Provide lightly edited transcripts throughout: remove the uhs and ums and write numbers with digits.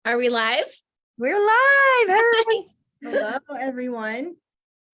Are we live? We're live. Hi. Hello, everyone.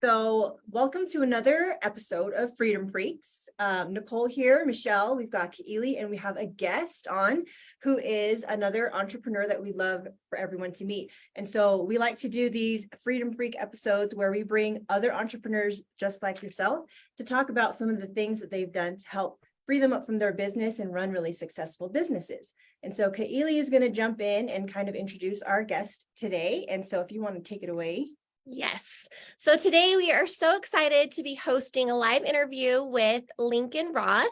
So welcome to another episode of Freedom Freaks. Nicole here, Michelle, we've got Keely, and we have a guest on who is another entrepreneur that we love for everyone to meet. And so we like to do these Freedom Freak episodes where we bring other entrepreneurs just like yourself to talk about some of the things that they've done to help free them up from their business and run really successful businesses. And so Keely is going to jump in and kind of introduce our guest today. And so if you want to take it away. Yes. So today we are so excited to be hosting a live interview with Lincoln Roth.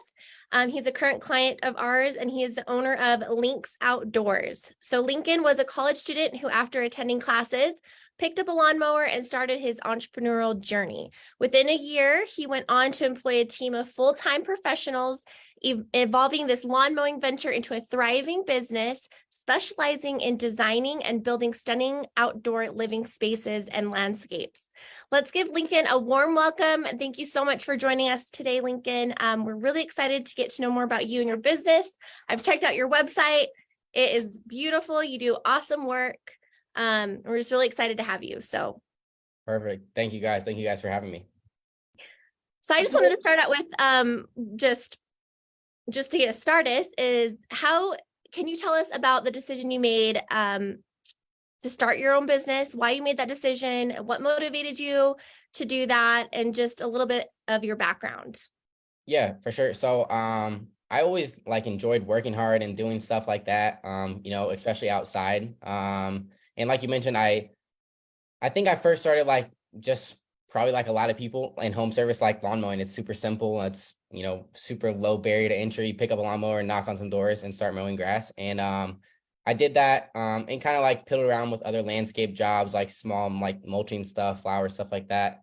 He's a current client of ours, and he is the owner of Linx Outdoors. So Lincoln was a college student who, after attending classes, picked up a lawnmower and started his entrepreneurial journey. Within a year, he went on to employ a team of full-time professionals, evolving this lawn mowing venture into a thriving business, specializing in designing and building stunning outdoor living spaces and landscapes. Let's give Lincoln a warm welcome, and thank you so much for joining us today, Lincoln. We're really excited to get to know more about you and your business. I've checked out your website. It is beautiful. You do awesome work. We're just really excited to have you. So perfect. Thank you guys. Thank you guys for having me. So I just wanted to start out with just to get us started is how can you tell us about the decision you made to start your own business, why you made that decision, what motivated you to do that, and just a little bit of your background? Yeah, for sure. So I always enjoyed working hard and doing stuff like that, especially outside. And like you mentioned, I think I first started just probably like a lot of people in home service, like lawn mowing. It's super simple. It's, super low barrier to entry. Pick up a lawnmower and knock on some doors and start mowing grass. And I did that and kind of piddled around with other landscape jobs, like small, mulching stuff, flowers, stuff like that.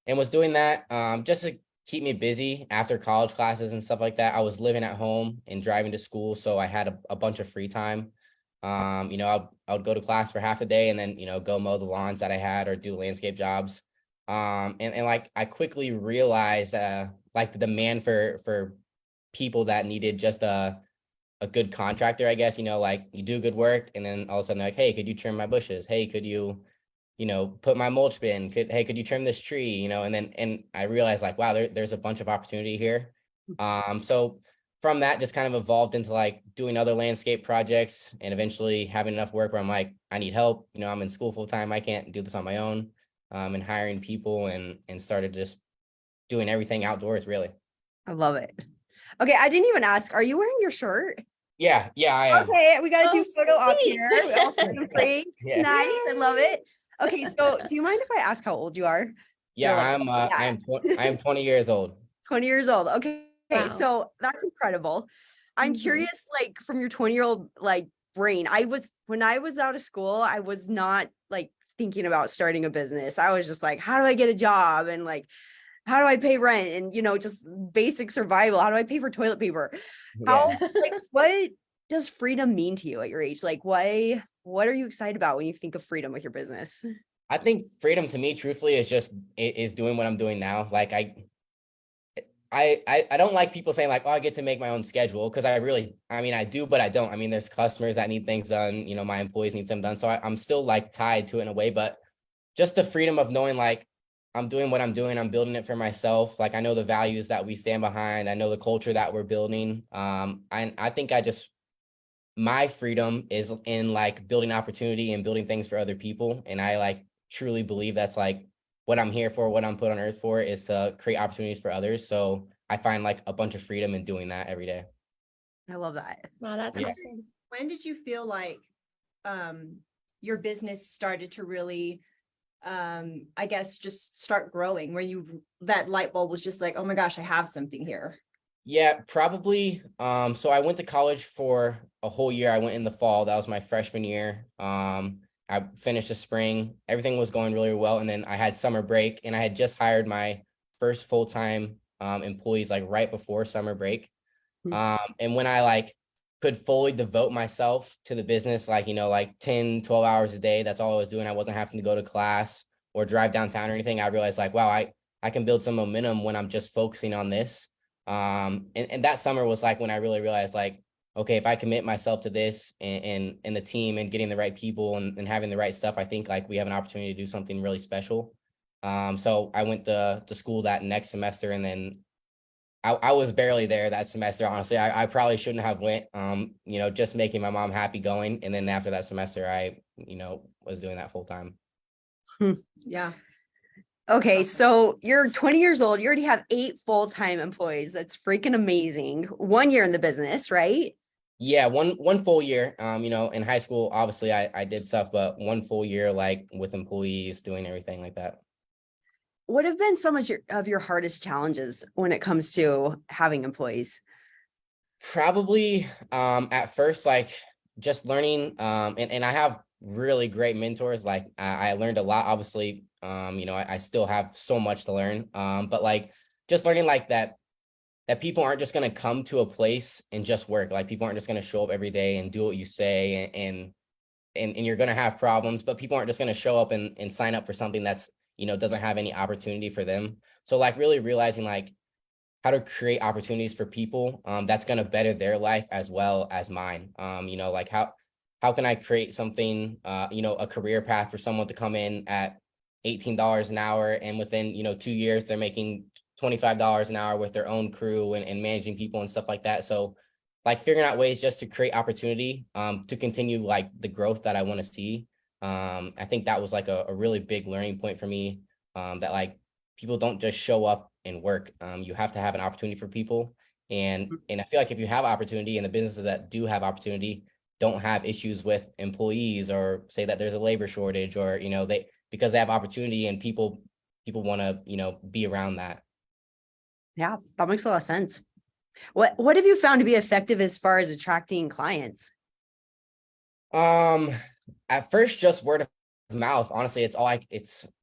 And was doing that just to keep me busy after college classes and stuff like that. I was living at home and driving to school, so I had a bunch of free time. I would go to class for half a day and then, go mow the lawns that I had or do landscape jobs. And I quickly realized the demand for people that needed just a good contractor, I guess, you do good work and then all of a sudden they're like, hey, could you trim my bushes? Hey, could you, put my mulch bin? Could you trim this tree? And I realized wow, there's a bunch of opportunity here. So from that just kind of evolved into doing other landscape projects and eventually having enough work where I'm like, I need help. I'm in school full time. I can't do this on my own. And hiring people and started just doing everything outdoors, really. I love it. Okay, I didn't even ask. Are you wearing your shirt? Yeah, I am. Okay, we got to do photo sweet. up here. We all freedom freaks. Yeah. Nice, I love it. Okay, so do you mind if I ask how old you are? Yeah, yeah. I am 20 years old. 20 years old. Okay, Wow. So that's incredible. I'm curious, from your 20-year-old brain. When I was out of school, I was not thinking about starting a business. I was just how do I get a job and how do I pay rent and just basic survival. How do I pay for toilet paper? Yeah. What does freedom mean to you at your age? What are you excited about when you think of freedom with your business? I think freedom to me, truthfully, is doing what I'm doing now. I don't like people saying oh, I get to make my own schedule, because I do, but I don't. There's customers that need things done. My employees need something done. So I'm still tied to it in a way, but just the freedom of knowing I'm doing what I'm doing. I'm building it for myself. I know the values that we stand behind. I know the culture that we're building. I think my freedom is in building opportunity and building things for other people. And I truly believe that's what I'm here for, what I'm put on earth for, is to create opportunities for others. So I find a bunch of freedom in doing that every day. I love that. Wow, that's Yeah. awesome. When did you feel your business started to really, I guess, just start growing, where that light bulb was just oh my gosh, I have something here? Yeah, probably. So I went to college for a whole year. I went in the fall. That was my freshman year. I finished the spring. Everything was going really well. And then I had summer break, and I had just hired my first full-time employees right before summer break. And when I could fully devote myself to the business, 10, 12 hours a day, that's all I was doing. I wasn't having to go to class or drive downtown or anything. I realized wow, I can build some momentum when I'm just focusing on this. And that summer was when I really realized okay, if I commit myself to this and the team and getting the right people and having the right stuff, I think like we have an opportunity to do something really special. So I went to school that next semester, and then I was barely there that semester. Honestly, I probably shouldn't have went, just making my mom happy going. And then after that semester, I, was doing that full time. Yeah. Okay, so you're 20 years old. You already have 8 full-time employees. That's freaking amazing. 1 year in the business, right? Yeah, one full year. In high school, obviously I did stuff, but one full year, like with employees doing everything like that. What have been some of your hardest challenges when it comes to having employees? Probably at first, like just learning, and I have really great mentors. Like I learned a lot, obviously. I still have so much to learn. But like just learning like that people aren't just gonna come to a place and just work. Like people aren't just gonna show up every day and do what you say, and you're gonna have problems, but people aren't just gonna show up and sign up for something that's, doesn't have any opportunity for them. So like really realizing like how to create opportunities for people, that's going to better their life as well as mine. Like how can I create something, a career path for someone to come in at $18 an hour, and within 2 years they're making $25 an hour with their own crew and managing people and stuff like that. So like figuring out ways just to create opportunity, to continue like the growth that I want to see. I think that was like a really big learning point for me, that like people don't just show up and work. You have to have an opportunity for people. And I feel like if you have opportunity, and the businesses that do have opportunity don't have issues with employees, or say that there's a labor shortage, or, because they have opportunity and people want to, be around that. Yeah, that makes a lot of sense. What have you found to be effective as far as attracting clients? At first, just word of mouth. Honestly, it's all I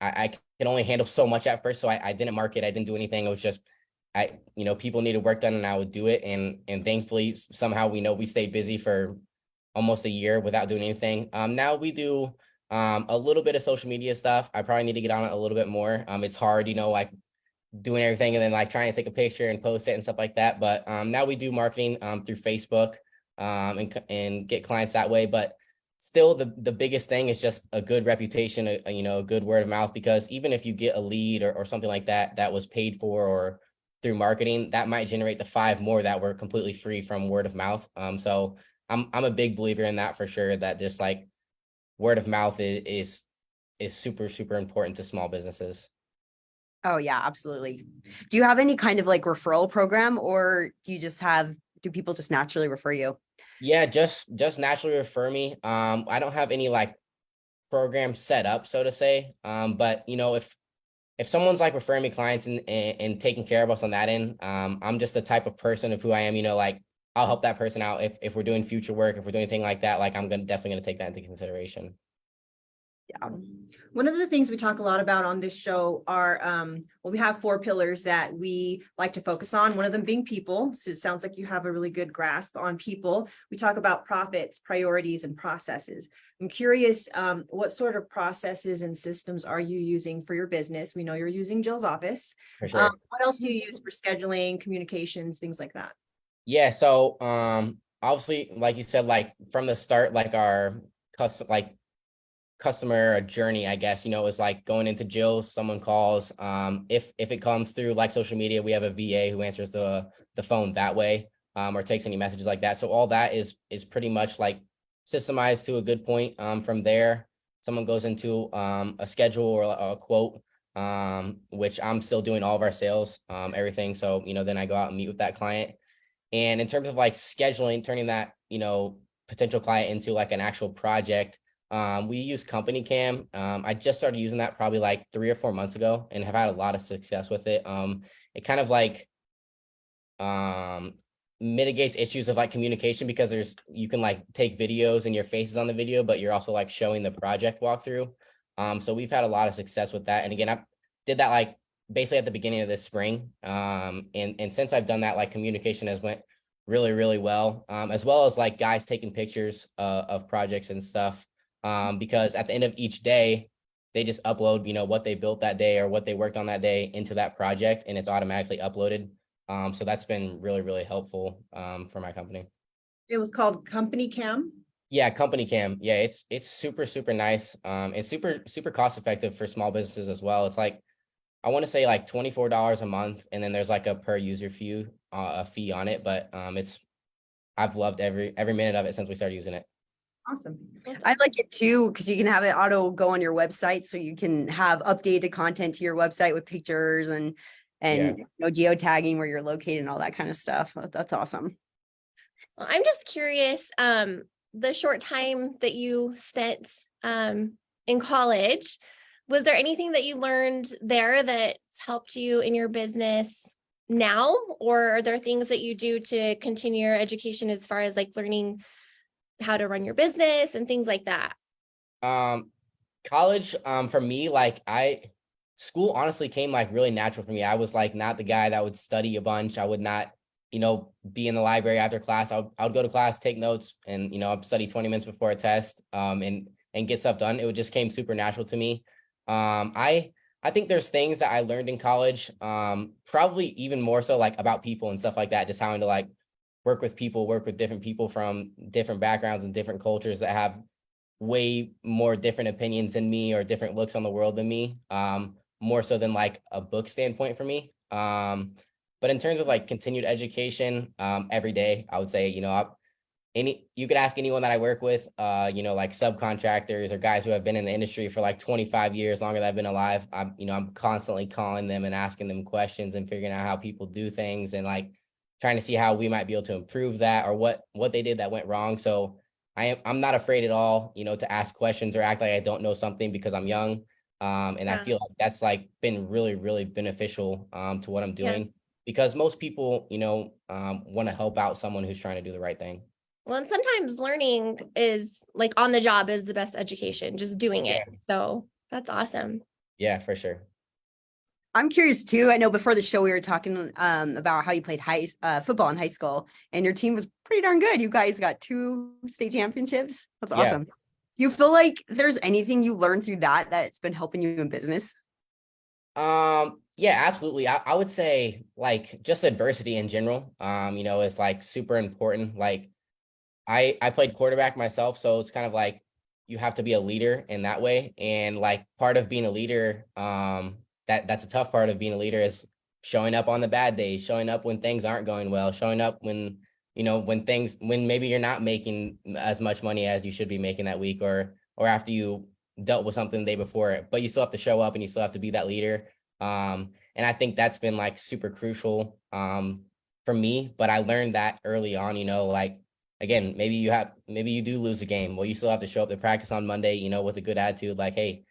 can only handle so much at first. So I didn't market. I didn't do anything. It was just, people needed work done and I would do it. And thankfully somehow we stayed busy for almost a year without doing anything. Now we do a little bit of social media stuff. I probably need to get on it a little bit more. It's hard, like doing everything and then like trying to take a picture and post it and stuff like that. But now we do marketing through Facebook, and get clients that way. But still the biggest thing is just a good reputation, a good word of mouth, because even if you get a lead or something like that was paid for or through marketing, that might generate the 5 more that were completely free from word of mouth. So I'm a big believer in that for sure, that just like word of mouth is super, super important to small businesses. Oh yeah, absolutely. Do you have any kind of like referral program, or do people just naturally refer you? Yeah, just naturally refer me. I don't have any like program set up, so to say. But if someone's like referring me clients and taking care of us on that end, I'm just the type of person of who I am, like I'll help that person out if we're doing future work, if we're doing anything like that, like I'm definitely gonna take that into consideration. Yeah. One of the things we talk a lot about on this show are, we have 4 pillars that we like to focus on. One of them being people. So it sounds like you have a really good grasp on people. We talk about profits, priorities, and processes. I'm curious, what sort of processes and systems are you using for your business? We know you're using Jill's office. For sure. What else do you use for scheduling, communications, things like that? Yeah. So obviously, like you said, like from the start, like our customer journey, I guess, is like going into Jill's, someone calls, if it comes through like social media, we have a VA who answers the phone that way, or takes any messages like that. So all that is pretty much like systemized to a good point. From there, someone goes into a schedule or a quote, which I'm still doing all of our sales, everything. So then I go out and meet with that client. And in terms of like scheduling, turning that potential client into like an actual project, we use Company Cam. I just started using that probably like 3 or 4 months ago and have had a lot of success with it. It kind of like mitigates issues of like communication, because you can like take videos and your face is on the video, but you're also like showing the project walkthrough. So we've had a lot of success with that. And again, I did that like basically at the beginning of this spring. And since I've done that, like communication has went really, really well, as well as like guys taking pictures of projects and stuff. Because at the end of each day, they just upload, what they built that day or what they worked on that day into that project, and it's automatically uploaded. So that's been really, really helpful for my company. It was called Company Cam. Yeah, company cam. Yeah, it's super, super nice. It's super, super cost effective for small businesses as well. It's like I want to say like $24 a month, and then there's like a per user fee a fee on it. But it's I've loved every minute of it since we started using it. Awesome. I like it too because you can have it auto go on your website, so you can have updated content to your website with pictures and Yeah. geotagging where you're located and all that kind of stuff. That's awesome. Well, I'm just curious, the short time that you spent in college, was there anything that you learned there that's helped you in your business now? Or are there things that you do to continue your education as far as like learning how to run your business and things like that? College, for me, like school honestly came like really natural for me. I was like not the guy that would study a bunch. I would not, be in the library after class. I would go to class, take notes, and I'd study 20 minutes before a test, and get stuff done. It would just came super natural to me. I think there's things that I learned in college, probably even more so like about people and stuff like that, just having to like work with different people from different backgrounds and different cultures that have way more different opinions than me or different looks on the world than me, more so than like a book standpoint for me. But in terms of like continued education, every day, I would say, you could ask anyone that I work with, like subcontractors or guys who have been in the industry for like 25 years, longer than I've been alive. I'm constantly calling them and asking them questions and figuring out how people do things and like trying to see how we might be able to improve that or what they did that went wrong. So I'm not afraid at all, to ask questions or act like I don't know something because I'm young. And I Yeah. feel like that's like been really, really beneficial to what I'm Yeah. doing because most people, want to help out someone who's trying to do the right thing. Well, and sometimes learning is like on the job is the best education, just doing it. So that's awesome. Yeah, for sure. I'm curious too. I know before the show we were talking about how you played football in high school, and your team was pretty darn good. You guys got 2 state championships. That's Yeah. awesome. Do you feel like there's anything you learned through that's been helping you in business? Yeah, absolutely. I would say like just adversity in general, is like super important. Like I played quarterback myself, so it's kind of like you have to be a leader in that way. And like part of being a leader, that's a tough part of being a leader is showing up on the bad days, showing up when things aren't going well, showing up when, when maybe you're not making as much money as you should be making that week or after you dealt with something the day before, but you still have to show up and you still have to be that leader. And I think that's been like super crucial for me, but I learned that early on, like again, maybe you do lose a game. Well, you still have to show up to practice on Monday, with a good attitude, like, hey,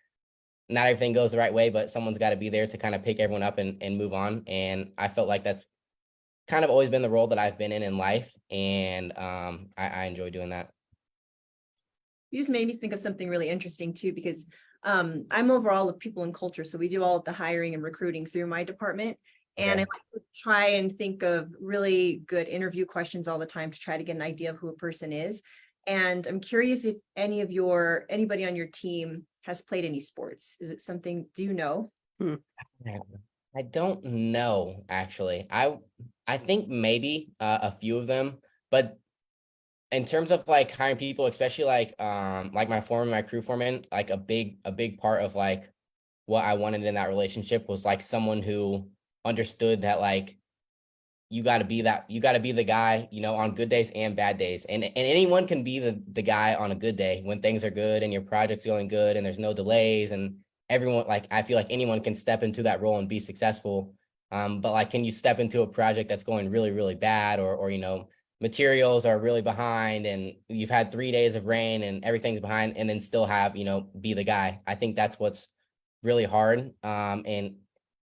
not everything goes the right way, but someone's got to be there to kind of pick everyone up and move on. And I felt like that's kind of always been the role that I've been in life. And I enjoy doing that. You just made me think of something really interesting too, because I'm overall of people and culture. So we do all of the hiring and recruiting through my department. And Okay. I like to try and think of really good interview questions all the time to try to get an idea of who a person is. And I'm curious if anybody on your team has played any sports. Is it something, do you know? Yeah. I don't know, actually. I think maybe a few of them, but in terms of like hiring people, especially like my foreman, my crew foreman, like a big part of like what I wanted in that relationship was like someone who understood that like you got to be the guy, on good days and bad days. And anyone can be the guy on a good day when things are good and your project's going good and there's no delays and everyone, like, I feel like anyone can step into that role and be successful. But like, can you step into a project that's going really, really bad or materials are really behind and you've had 3 days of rain and everything's behind and then still have, be the guy. I think that's what's really hard. And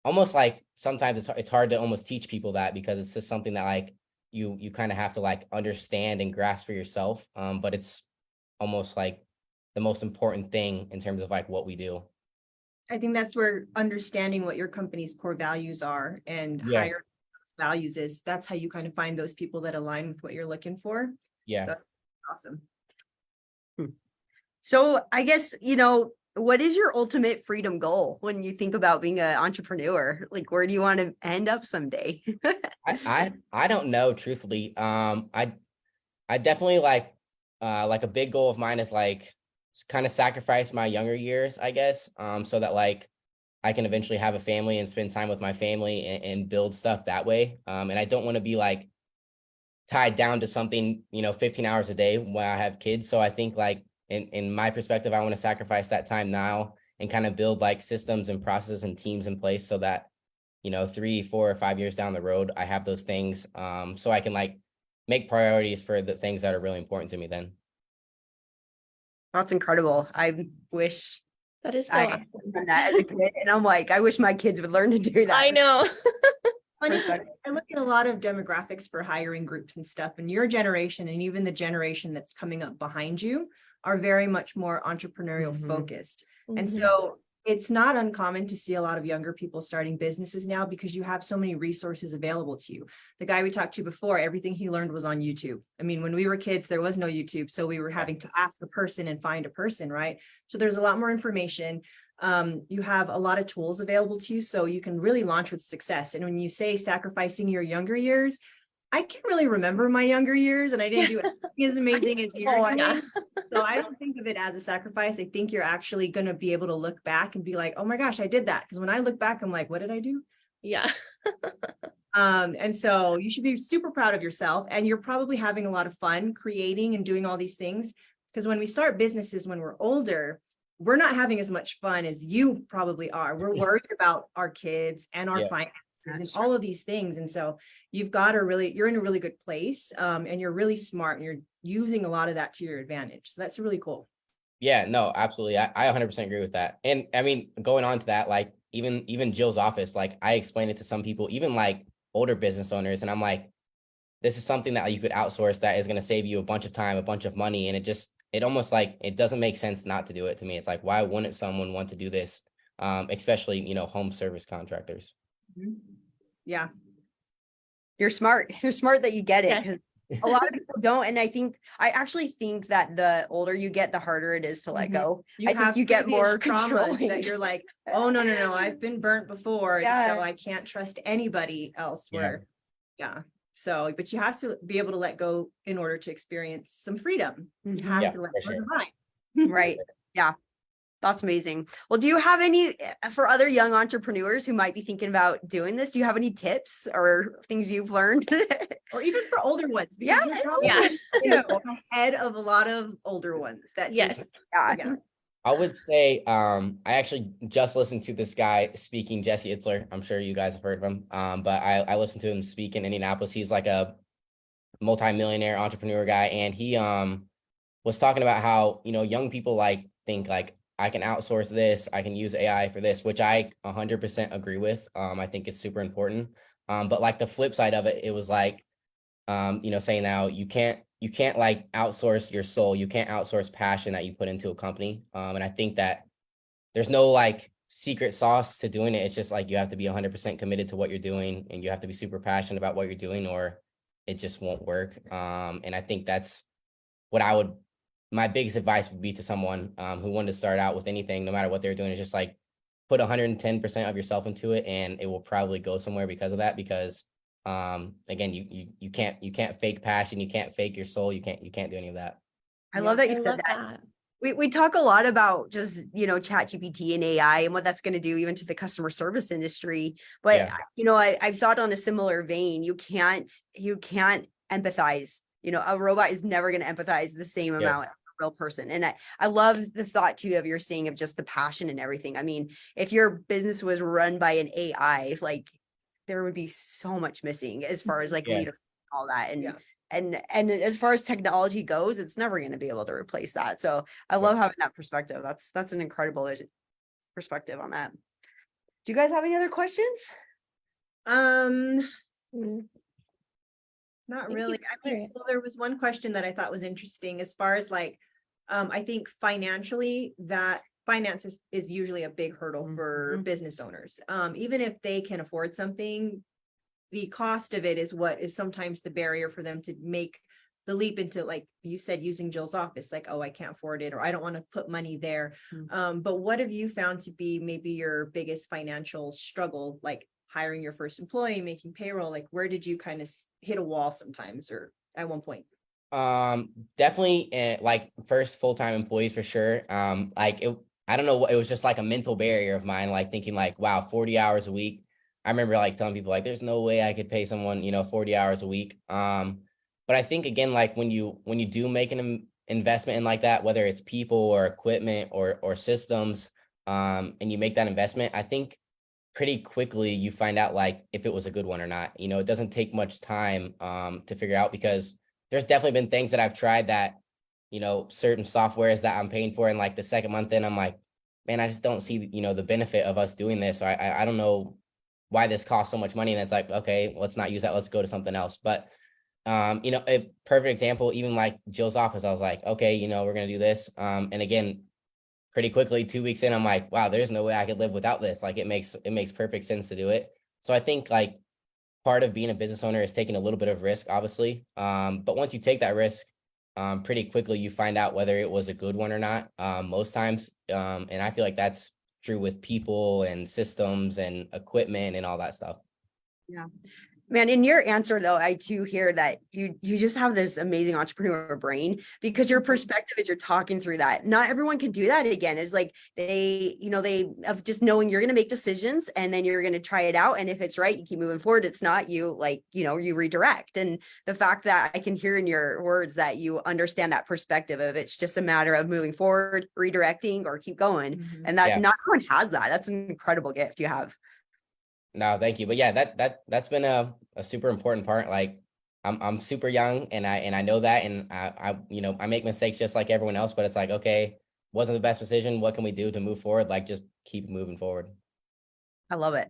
almost like sometimes it's hard to almost teach people that because it's just something that like you kind of have to like understand and grasp for yourself. But it's almost like the most important thing in terms of like what we do. I think that's where understanding what your company's core values are and Yeah. hire those values is, that's how you kind of find those people that align with what you're looking for. Yeah. So awesome. So I guess, what is your ultimate freedom goal when you think about being an entrepreneur? Like, where do you want to end up someday? I don't know, truthfully. I definitely like a big goal of mine is like kind of sacrifice my younger years, I guess, so that like I can eventually have a family and spend time with my family and build stuff that way. And I don't want to be like tied down to something, 15 hours a day when I have kids. So I think like in my perspective, I want to sacrifice that time now and kind of build like systems and processes and teams in place so that, 3, 4, or 5 years down the road, I have those things. So I can like make priorities for the things that are really important to me then. That's incredible. I wish That is so I awesome. done that as a kid. And I'm like, I wish my kids would learn to do that. I know. Funny, 'cause I look at a lot of demographics for hiring groups and stuff, and your generation and even the generation that's coming up behind you are very much more entrepreneurial Mhm. focused. And Mhm. so it's not uncommon to see a lot of younger people starting businesses now because you have so many resources available to you. The guy we talked to before, everything he learned was on YouTube. I mean, when we were kids, there was no YouTube, so we were having to ask a person and find a person, right? So there's a lot more information. You have a lot of tools available to you, so you can really launch with success. And when you say sacrificing your younger years, I can really remember my younger years, and I didn't do anything as amazing as you're Oh, doing. yeah. So I don't think of it as a sacrifice. I think you're actually going to be able to look back and be like, oh my gosh, I did that. Because when I look back, I'm like, what did I do? Yeah. And so you should be super proud of yourself, and you're probably having a lot of fun creating and doing all these things. Because when we start businesses when we're older, we're not having as much fun as you probably are. We're worried about our kids and our Yeah. finances and That's all of these things. And so you've got to really, you're in a really good place, and you're really smart, and you're using a lot of that to your advantage. So that's really cool. Yeah, no, absolutely. I 100% agree with that. And I mean, going on to that, like even Jill's office, like I explained it to some people, even like older business owners, and I'm like, this is something that you could outsource that is going to save you a bunch of time, a bunch of money, and it almost like it doesn't make sense not to do it to me. It's like, why wouldn't someone want to do this? Especially, home service contractors. Yeah. You're smart. You're smart that you get it, Yeah. because a lot of people don't. And I actually think that the older you get, the harder it is to let Mhm. go. You I think have you get previous more traumas controlling. that you're like, oh, no, I've been burnt before. And Yeah. so I can't trust anybody else where, yeah. So, but you have to be able to let go in order to experience some freedom. You Mhm. have Yeah, to let for go sure. of the vine. Right. Yeah. That's amazing. Well, do you have any for other young entrepreneurs who might be thinking about doing this? Do you have any tips or things you've learned? Or even for older ones. Because Yeah, you're probably Yeah. ahead of a lot of older ones that Yes. just, Yeah. yeah. I would say I actually just listened to this guy speaking, Jesse Itzler. I'm sure you guys have heard of him. But I listened to him speak in Indianapolis. He's like a multimillionaire entrepreneur guy, and he was talking about how, young people like think like I can outsource this, I can use AI for this, which I 100% agree with. I think it's super important. But like the flip side of it, it was like, saying now you can't like outsource your soul. You can't outsource passion that you put into a company. And I think that there's no like secret sauce to doing it. It's just like you have to be 100% committed to what you're doing, and you have to be super passionate about what you're doing, or it just won't work. And I think that's what my biggest advice would be to someone who wanted to start out with anything, no matter what they're doing, is just like put 110% of yourself into it, and it will probably go somewhere because of that. Because again, you can't fake passion, you can't fake your soul, you can't do any of that. I love that I you said love that. that. We talk a lot about just, chat GPT and AI and what that's going to do even to the customer service industry. But, Yeah. I've thought on a similar vein, you can't empathize. A robot is never going to empathize the same Yeah. amount as a real person. And I love the thought too of you're saying of just the passion and everything. I mean, if your business was run by an AI, like there would be so much missing as far as like Yeah. leadership and all that. And Yeah. and as far as technology goes, it's never going to be able to replace that. So I love having that perspective. That's an incredible perspective on that. Do you guys have any other questions? Mm, Mm. Not Thank you really. for I mean, it. well, there was one question that I thought was interesting as far as like, I think financially that finance is usually a big hurdle for Mhm. business owners. Even if they can afford something, the cost of it is what is sometimes the barrier for them to make the leap into, like you said, using Jill's office, like, oh, I can't afford it, or I don't want to put money there. But what have you found to be maybe your biggest financial struggle, like hiring your first employee, making payroll? Like, where did you kind of hit a wall sometimes or at one point? Definitely like first full-time employees for sure. Like I don't know what, it was just like a mental barrier of mine, like thinking like, wow, 40 hours a week. I remember like telling people like, there's no way I could pay someone, 40 hours a week. But I think again, like when you do make an investment in like that, whether it's people or equipment or systems, and you make that investment, I think pretty quickly you find out like if it was a good one or not. It doesn't take much time to figure out, because there's definitely been things that I've tried that, certain softwares that I'm paying for, and like the second month in, I'm like, man, I just don't see, the benefit of us doing this. So I don't know why this costs so much money. And it's like, okay, let's not use that. Let's go to something else. But a perfect example, even like Jill's office, I was like, okay, we're gonna do this. And again, pretty quickly, 2 weeks in, I'm like, wow, there's no way I could live without this. Like it makes perfect sense to do it. So I think like part of being a business owner is taking a little bit of risk, obviously. But once you take that risk, pretty quickly you find out whether it was a good one or not, most times. And I feel like that's true with people and systems and equipment and all that stuff. Yeah. Man, in your answer though, I do hear that you just have this amazing entrepreneur brain, because your perspective as you're talking through that, not everyone can do that again. It's like they of just knowing you're going to make decisions and then you're going to try it out. And if it's right, you keep moving forward. It's not, you you redirect. And the fact that I can hear in your words that you understand that perspective of it's just a matter of moving forward, redirecting, or keep going. And that Yeah. not everyone has that. That's an incredible gift you have. No, thank you. But yeah, that's been a super important part. Like I'm super young, and I know that, and I make mistakes just like everyone else, but it's like, okay, wasn't the best decision. What can we do to move forward? Like just keep moving forward. I love it.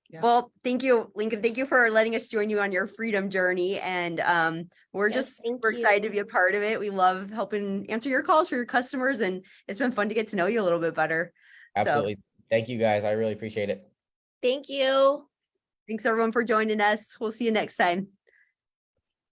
Yeah. Well, thank you, Lincoln. Thank you for letting us join you on your freedom journey. And we're Yes, just thank super excited to you. be a part of it. We love helping answer your calls for your customers, and it's been fun to get to know you a little bit better. So Absolutely. Thank you guys. I really appreciate it. Thank you. thanks everyone for joining us. We'll see you next time.